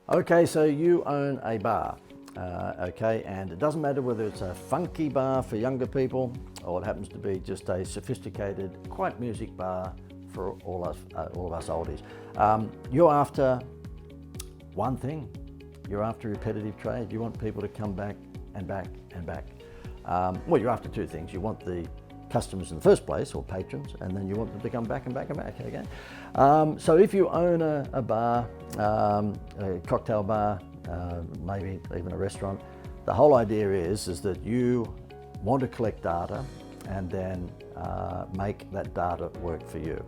Okay, so you own a bar, okay, and it doesn't matter whether it's a funky bar for younger people or it happens to be just a sophisticated, quiet music bar for all of us oldies. You're after one thing. You're after repetitive trade. You want people to come back and back and back. Well, you're after two things. You want the customers in the first place, or patrons, and then you want them to come back and back and back again. So if you own a bar, a cocktail bar, maybe even a restaurant, the whole idea is that you want to collect data and then make that data work for you.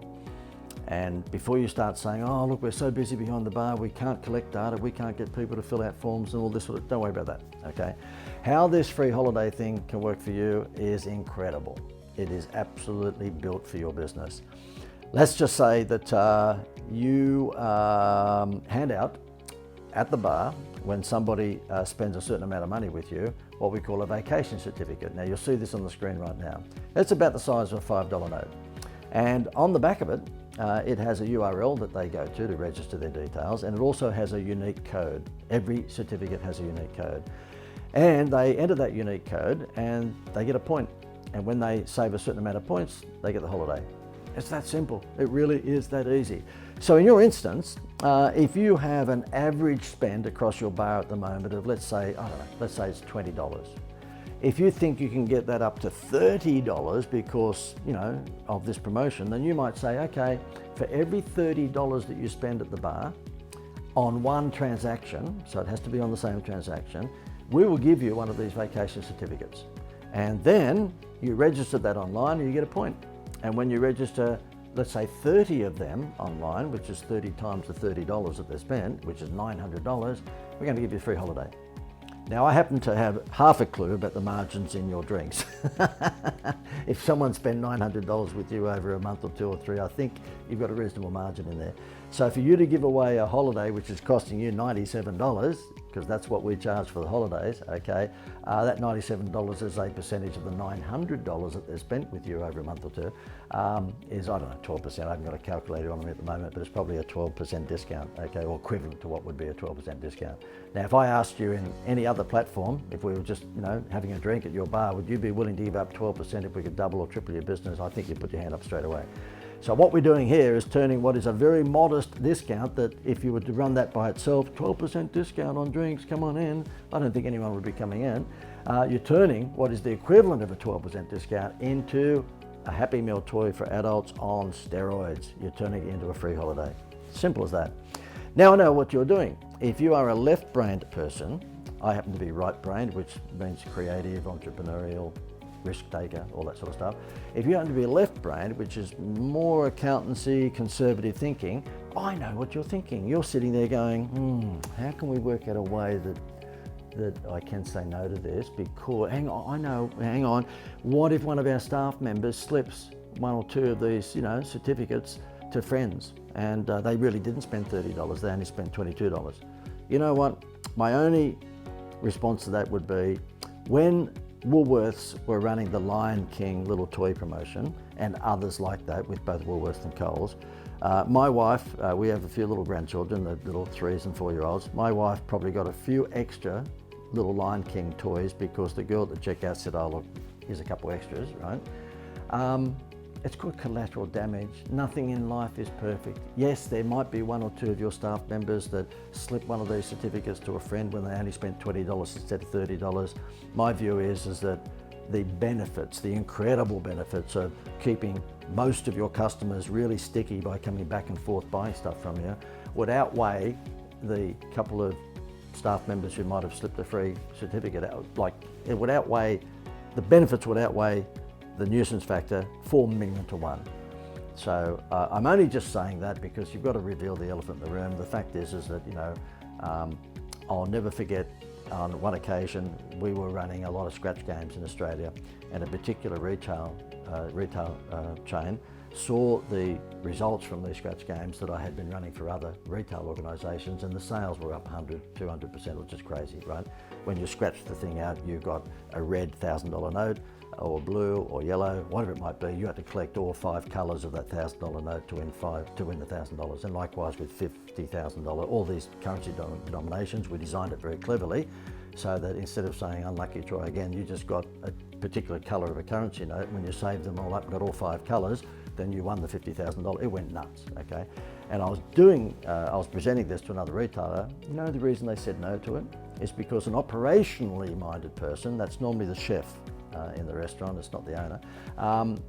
And before you start saying, oh look, we're so busy behind the bar, we can't collect data, we can't get people to fill out forms and all this sort of, don't worry about that, okay? How this free holiday thing can work for you is incredible. It is absolutely built for your business. Let's just say that you hand out at the bar, when somebody spends a certain amount of money with you, what we call a vacation certificate. Now you'll see this on the screen right now. It's about the size of a $5 note. And on the back of it, it has a URL that they go to register their details, and it also has a unique code. Every certificate has a unique code. And they enter that unique code and they get a point. And when they save a certain amount of points, they get the holiday. It's that simple. It really is that easy. So in your instance, if you have an average spend across your bar at the moment of, let's say, I don't know, let's say it's $20. If you think you can get that up to $30 because, you know, of this promotion, then you might say, okay, for every $30 that you spend at the bar on one transaction, so it has to be on the same transaction, we will give you one of these vacation certificates. And then you register that online and you get a point. And when you register, let's say 30 of them online, which is 30 times the $30 that they spent, which is $900, we're going to give you a free holiday. Now, I happen to have half a clue about the margins in your drinks. If someone spent $900 with you over a month or two or three, I think you've got a reasonable margin in there. So for you to give away a holiday which is costing you $97, because that's what we charge for the holidays, okay, that $97 is a percentage of the $900 that they've spent with you over a month or two, is, I don't know, 12%. I haven't got a calculator on me at the moment, but it's probably a 12% discount, okay, or equivalent to what would be a 12% discount. Now, if I asked you in any other platform, if we were just, you know, having a drink at your bar, would you be willing to give up 12% if we could double or triple your business? I think you'd put your hand up straight away. So what we're doing here is turning what is a very modest discount, that if you were to run that by itself, 12% discount on drinks, come on in, I don't think anyone would be coming in. You're turning what is the equivalent of a 12% discount into a Happy Meal toy for adults on steroids. You're turning it into a free holiday. Simple as that. Now I know what you're doing. If you are a left-brained person, I happen to be right-brained, which means creative, entrepreneurial, risk taker, all that sort of stuff. If you happen to be left-brained, which is more accountancy, conservative thinking, I know what you're thinking. You're sitting there going, how can we work out a way that I can say no to this? Because, hang on, what if one of our staff members slips one or two of these, you know, certificates to friends, and they really didn't spend $30, they only spent $22. You know what? My only response to that would be, when Woolworths were running the Lion King little toy promotion, and others like that with both Woolworths and Coles, my wife, we have a few little grandchildren, the little 3 and 4-year-olds. My wife probably got a few extra little Lion King toys because the girl at the checkout said, oh look, here's a couple extras, right? It's called collateral damage. Nothing in life is perfect. Yes, there might be one or two of your staff members that slip one of these certificates to a friend when they only spent $20 instead of $30. My view is that the benefits, the incredible benefits of keeping most of your customers really sticky by coming back and forth buying stuff from you would outweigh the couple of staff members who might have slipped a free certificate out. Like, it would outweigh, the benefits would outweigh the nuisance factor 4 million to 1. So I'm only just saying that because you've got to reveal the elephant in the room. The fact is that, you know, I'll never forget, on one occasion we were running a lot of scratch games in Australia, and a particular retail chain saw the results from these scratch games that I had been running for other retail organisations, and the sales were up 100, 200%, which is crazy, right? When you scratch the thing out, you've got a red $1,000 note, or blue or yellow, whatever it might be. You had to collect all 5 colours of that $1,000 note to win the $1,000. And likewise with $50,000, all these currency denominations, we designed it very cleverly so that instead of saying unlucky, try again, you just got a particular colour of a currency note. When you saved them all up and got all 5 colours, then you won the $50,000. It went nuts, okay? And I was presenting this to another retailer. You know the reason they said no to it? Is because an operationally minded person, that's normally the chef, in the restaurant, it's not the owner. And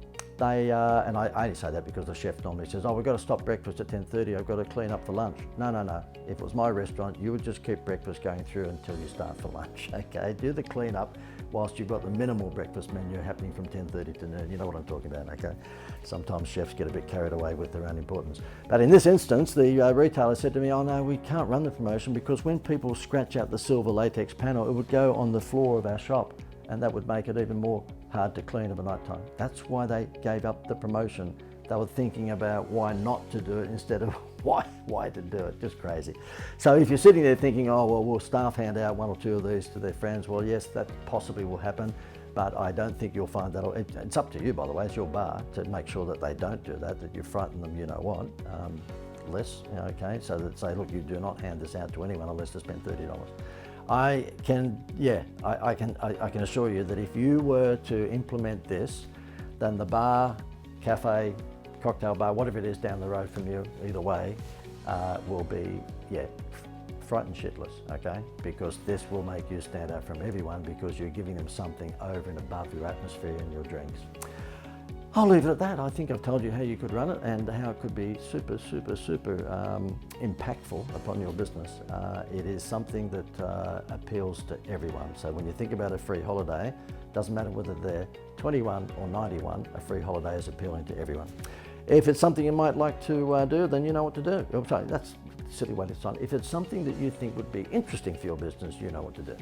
I only say that because the chef normally says, oh, we've got to stop breakfast at 10:30, I've got to clean up for lunch. No. If it was my restaurant, you would just keep breakfast going through until you start for lunch, okay? Do the clean up whilst you've got the minimal breakfast menu happening from 10:30 to noon. You know what I'm talking about, okay? Sometimes chefs get a bit carried away with their own importance. But in this instance, the retailer said to me, oh no, we can't run the promotion because when people scratch out the silver latex panel, it would go on the floor of our shop, and that would make it even more hard to clean of a night time. That's why they gave up the promotion. They were thinking about why not to do it instead of why to do it. Just crazy. So if you're sitting there thinking, oh, well, will staff hand out 1 or 2 of these to their friends? Well, yes, that possibly will happen, but I don't think you'll find that. It's up to you, by the way, it's your bar to make sure that they don't do that, that you frighten them, you know what, less, okay? So that say, look, you do not hand this out to anyone unless they spend $30. I can assure you that if you were to implement this, then the bar, cafe, cocktail bar, whatever it is down the road from you, either way, will be, frightened shitless, okay? Because this will make you stand out from everyone because you're giving them something over and above your atmosphere and your drinks. I'll leave it at that. I think I've told you how you could run it and how it could be super impactful upon your business. It is something that appeals to everyone. So when you think about a free holiday, doesn't matter whether they're 21 or 91, a free holiday is appealing to everyone. If it's something you might like to do, then you know what to do. Oh, sorry, that's a silly way to sound. If it's something that you think would be interesting for your business, you know what to do.